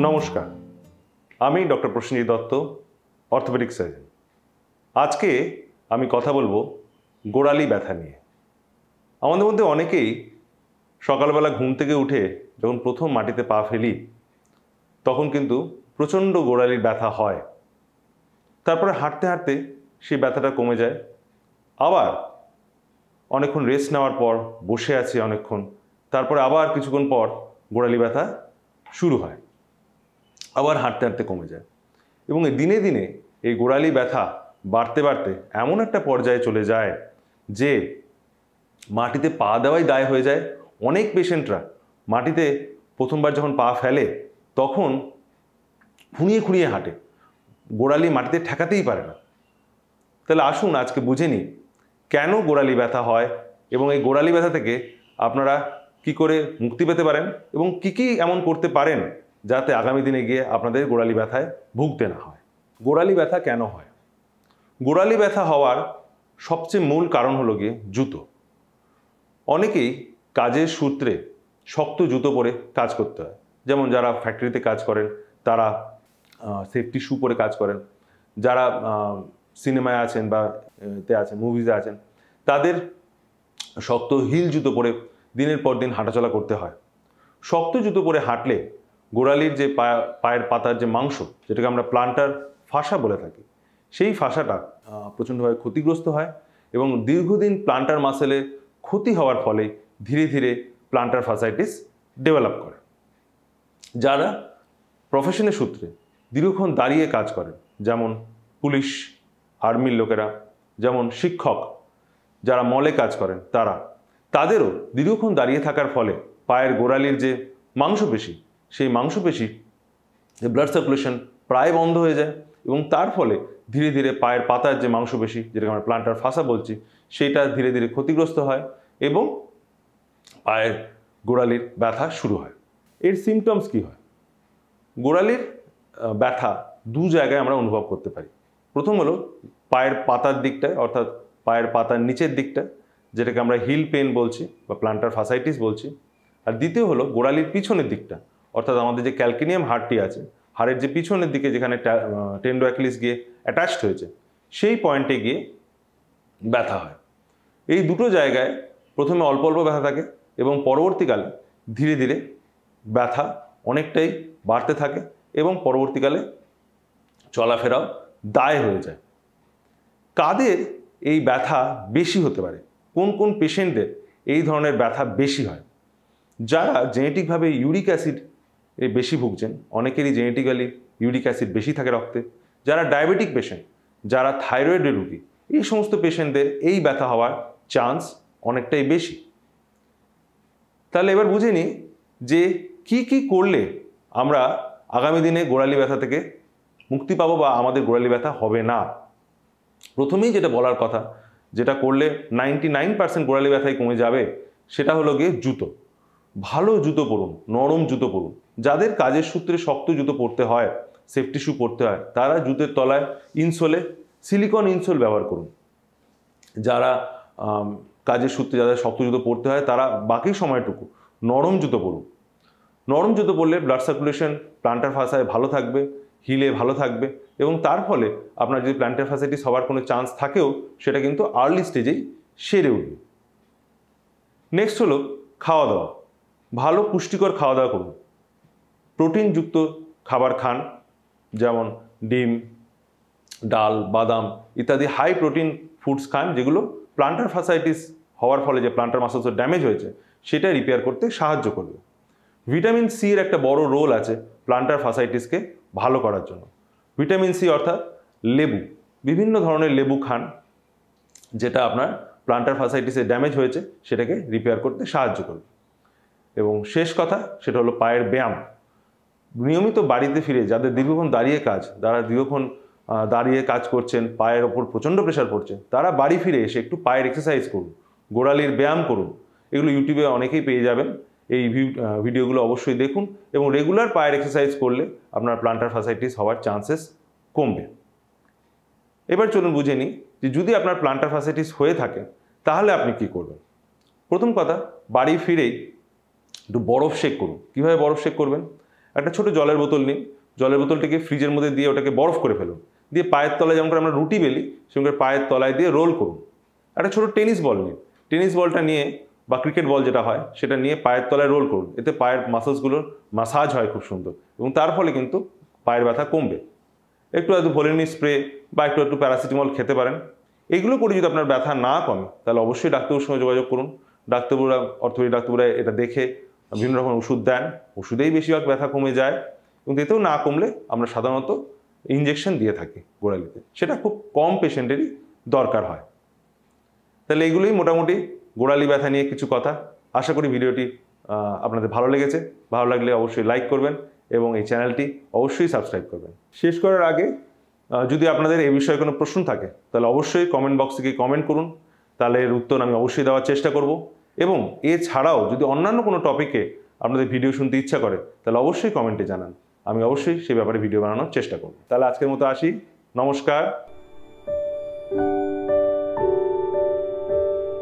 নমস্কার, আমি doctor Prosenjit Dutta, orthopaedic surgeon. আজকে আমি কথা বলবো গোড়ালি ব্যথা নিয়ে। আমাদের মধ্যে অনেকেই সকালবেলা ঘুম থেকে উঠে যখন প্রথম মাটিতে পা ফেলি তখন কিন্তু প্রচণ্ড গোড়ালির ব্যথা হয়। তারপরে হাঁটতে হাঁটতে সেই ব্যথাটা কমে যায়। আবার অনেকক্ষণ রেস্ট নেওয়ার পর বসে আছি অনেকক্ষণ, তারপরে আবার কিছুক্ষণ পর গোড়ালি ব্যথা শুরু হয়, আবার হাঁটতে হাঁটতে কমে যায়। এবং দিনে দিনে এই গোড়ালি ব্যথা বাড়তে বাড়তে এমন একটা পর্যায়ে চলে যায় যে মাটিতে পা দেওয়াই দায় হয়ে যায়। অনেক পেশেন্টরা মাটিতে প্রথমবার যখন পা ফেলে তখন খুঁড়িয়ে খুঁড়িয়ে হাঁটে, গোড়ালি মাটিতে ঠেকাতেই পারে না। তাহলে আসুন আজকে বুঝে নিই কেন গোড়ালি ব্যথা হয় এবং এই গোড়ালি ব্যথা থেকে আপনারা কি করে মুক্তি পেতে পারেন এবং কি এমন করতে পারেন যাতে আগামী দিনে গিয়ে আপনাদের গোড়ালি ব্যথায় ভুগতে না হয়। গোড়ালি ব্যথা কেন হয়? গোড়ালি ব্যথা হওয়ার সবচেয়ে মূল কারণ হলো গিয়ে জুতো। অনেকেই কাজের সূত্রে শক্ত জুতো পরে কাজ করতে হয়, যেমন যারা ফ্যাক্টরিতে কাজ করেন তারা সেফটি শু পরে কাজ করেন, যারা সিনেমায় আছেন বা আছেন, মুভিজে আছেন, তাদের শক্ত হিল জুতো পরে দিনের পর দিন হাঁটাচলা করতে হয়। শক্ত জুতো পরে হাঁটলে গোড়ালির যে পায়ের পাতার যে মাংস, যেটাকে আমরা প্লান্টার ফাসা বলে থাকি, সেই ফাসাটা প্রচণ্ডভাবে ক্ষতিগ্রস্ত হয় এবং দীর্ঘদিন প্লান্টার মাসেলে ক্ষতি হওয়ার ফলে ধীরে ধীরে প্লান্টার ফাসাইটিস ডেভেলপ করে। যারা প্রফেশনের সূত্রে দীর্ঘক্ষণ দাঁড়িয়ে কাজ করেন, যেমন পুলিশ, আর্মির লোকেরা, যেমন শিক্ষক, যারা মলে কাজ করেন তাদেরও দীর্ঘক্ষণ দাঁড়িয়ে থাকার ফলে পায়ের গোড়ালির যে মাংসপেশি, সেই মাংসপেশি ব্লাড সার্কুলেশন প্রায় বন্ধ হয়ে যায় এবং তার ফলে ধীরে ধীরে পায়ের পাতার যে মাংসপেশি, যেটাকে আমরা প্লান্টার ফাসা বলছি, সেটা ধীরে ধীরে ক্ষতিগ্রস্ত হয় এবং পায়ের গোড়ালির ব্যথা শুরু হয়। এর সিমটমস কি হয়? গোড়ালির ব্যথা দু জায়গায় আমরা অনুভব করতে পারি। প্রথম হলো পায়ের পাতার দিকটায়, অর্থাৎ পায়ের পাতার নিচের দিকটা, যেটাকে আমরা হিল পেন বলছি বা প্লান্টার ফাসাইটিস বলছি। আর দ্বিতীয় হলো গোড়ালির পিছনের দিকটা, অর্থাৎ আমাদের যে ক্যালকিনিয়াম হাড়টি আছে, হাড়ের যে পিছনের দিকে যেখানে টেন্ডো অ্যাকিলিস গিয়ে অ্যাটাচড হয়েছে, সেই পয়েন্টে গিয়ে ব্যথা হয়। এই দুটো জায়গায় প্রথমে অল্প অল্প ব্যথা থাকে এবং পরবর্তীকালে ধীরে ধীরে ব্যথা অনেকটাই বাড়তে থাকে এবং পরবর্তীকালে চলাফেরাও দায় হয়ে যায়। কাদের এই ব্যথা বেশি হতে পারে? কোন কোন পেশেন্টদের এই ধরনের ব্যথা বেশি হয়? যারা জেনেটিকভাবে ইউরিক অ্যাসিড বেশি ভুগছেন, অনেকেরই জেনেটিক্যালি ইউরিক অ্যাসিড বেশি থাকে রক্তে, যারা ডায়াবেটিক পেশেন্ট, যারা থাইরয়েডের রোগী, এই সমস্ত পেশেন্টদের এই ব্যথা হওয়ার চান্স অনেকটাই বেশি। তাহলে এবার বুঝে নিই যে কি করলে আমরা আগামী দিনে গোড়ালি ব্যথা থেকে মুক্তি পাবো বা আমাদের গোড়ালি ব্যথা হবে না। প্রথমেই যেটা বলার কথা, যেটা করলে 99% গোড়ালি ব্যথাই কমে যাবে, সেটা হলো গিয়ে জুতো। ভালো জুতো পরুন, নরম জুতো পরুন। যাদের কাজের সূত্রে শক্ত জুতো পরতে হয়, সেফটি শু পরতে হয়, তারা জুতের তলায় ইনসোলে সিলিকন ইনসোল ব্যবহার করুন। যারা কাজের সূত্রে যাদের শক্ত জুতো পরতে হয়, তারা বাকি সময়টুকু নরম জুতো পরুন। নরম জুতো পরলে ব্লাড সার্কুলেশন প্লান্টার ফাসায় ভালো থাকবে, হিলে ভালো থাকবে এবং তার ফলে আপনার যদি প্লান্টার ফাসাইটিস হওয়ার কোনো চান্স থাকেও, সেটা কিন্তু আর্লি স্টেজেই সেরে উঠবে। নেক্সট হলো খাওয়া দাওয়া। ভালো পুষ্টিকর খাওয়া দাওয়া করুন, প্রোটিনযুক্ত খাবার খান, যেমন ডিম, ডাল, বাদাম ইত্যাদি হাই প্রোটিন ফুডস খান, যেগুলো প্লান্টার ফাসাইটিস হওয়ার ফলে যে প্লান্টার মাসলসের ড্যামেজ হয়েছে সেটা রিপেয়ার করতে সাহায্য করবে। ভিটামিন সি এর একটা বড় রোল আছে প্লান্টার ফাসাইটিসকে ভালো করার জন্য। ভিটামিন সি অর্থাৎ লেবু, বিভিন্ন ধরনের লেবু খান, যেটা আপনার প্লান্টার ফাসাইটিসের ড্যামেজ হয়েছে সেটাকে রিপেয়ার করতে সাহায্য করবে। এবং শেষ কথা, সেটা হলো পায়ের ব্যায়াম। নিয়মিত বাড়িতে ফিরে যাদের দীর্ঘক্ষণ দাঁড়িয়ে কাজ, যারা দীর্ঘক্ষণ দাঁড়িয়ে কাজ করছেন, পায়ের ওপর প্রচণ্ড প্রেশার পড়ছে, তারা বাড়ি ফিরে এসে একটু পায়ের এক্সারসাইজ করুন, গোড়ালির ব্যায়াম করুন। এগুলো ইউটিউবে অনেকেই পেয়ে যাবেন। এই ভিডিওগুলো অবশ্যই দেখুন এবং রেগুলার পায়ের এক্সারসাইজ করলে আপনার প্লান্টার ফাসাইটিস হওয়ার চান্সেস কমবে। এবার চলুন বুঝে নিই যে যদি আপনার প্লান্টার ফাসাইটিস হয়ে থাকে তাহলে আপনি কি করবেন। প্রথম কথা, বাড়ি ফিরেই একটু বরফ শেক করুন। কীভাবে বরফ শেক করবেন? একটা ছোট জলের বোতল নিন, জলের বোতলটাকে ফ্রিজের মধ্যে দিয়ে ওটাকে বরফ করে ফেলুন, দিয়ে পায়ের তলায় যেমন করে আমরা রুটি বেলি সেরকম করে পায়ের তলায় দিয়ে রোল করুন। একটা ছোট টেনিস বল নিন, টেনিস বলটা নিয়ে বা ক্রিকেট বল যেটা হয় সেটা নিয়ে পায়ের তলায় রোল করুন, এতে পায়ের মাসলসগুলোর মাসাজ হয় খুব সুন্দর এবং তার ফলে কিন্তু পায়ের ব্যথা কমবে। একটু ভোলিনি স্প্রে বা একটু প্যারাসিটামল খেতে পারেন। এগুলো করে যদি আপনার ব্যথা না কমে তাহলে অবশ্যই ডাক্তারবাবুর সঙ্গে যোগাযোগ করুন। ডাক্তারবাবুরা, অর্থোপেডিক ডাক্তারবাবুরা এটা দেখে বিভিন্ন রকম ওষুধ দেন, ওষুধেই বেশিরভাগ ব্যথা কমে যায় এবং এতেও না কমলে আমরা সাধারণত ইনজেকশন দিয়ে থাকি গোড়ালিতে, সেটা খুব কম পেশেন্টেরই দরকার হয়। তাহলে এইগুলোই মোটামুটি গোড়ালি ব্যথা নিয়ে কিছু কথা। আশা করি ভিডিওটি আপনাদের ভালো লেগেছে। ভালো লাগলে অবশ্যই লাইক করবেন এবং এই চ্যানেলটি অবশ্যই সাবস্ক্রাইব করবেন। শেষ করার আগে যদি আপনাদের এই বিষয়ে কোনো প্রশ্ন থাকে তাহলে অবশ্যই কমেন্ট বক্সে গিয়ে কমেন্ট করুন, তাহলে এর উত্তর আমি অবশ্যই দেওয়ার চেষ্টা করব। এবং এছাড়াও যদি অন্যান্য কোনো টপিকে আপনাদের ভিডিও শুনতে ইচ্ছা করে তাহলে অবশ্যই কমেন্টে জানান, আমি অবশ্যই সেই ব্যাপারে ভিডিও বানানোর চেষ্টা করব। তাহলে আজকের মতো আসি, নমস্কার।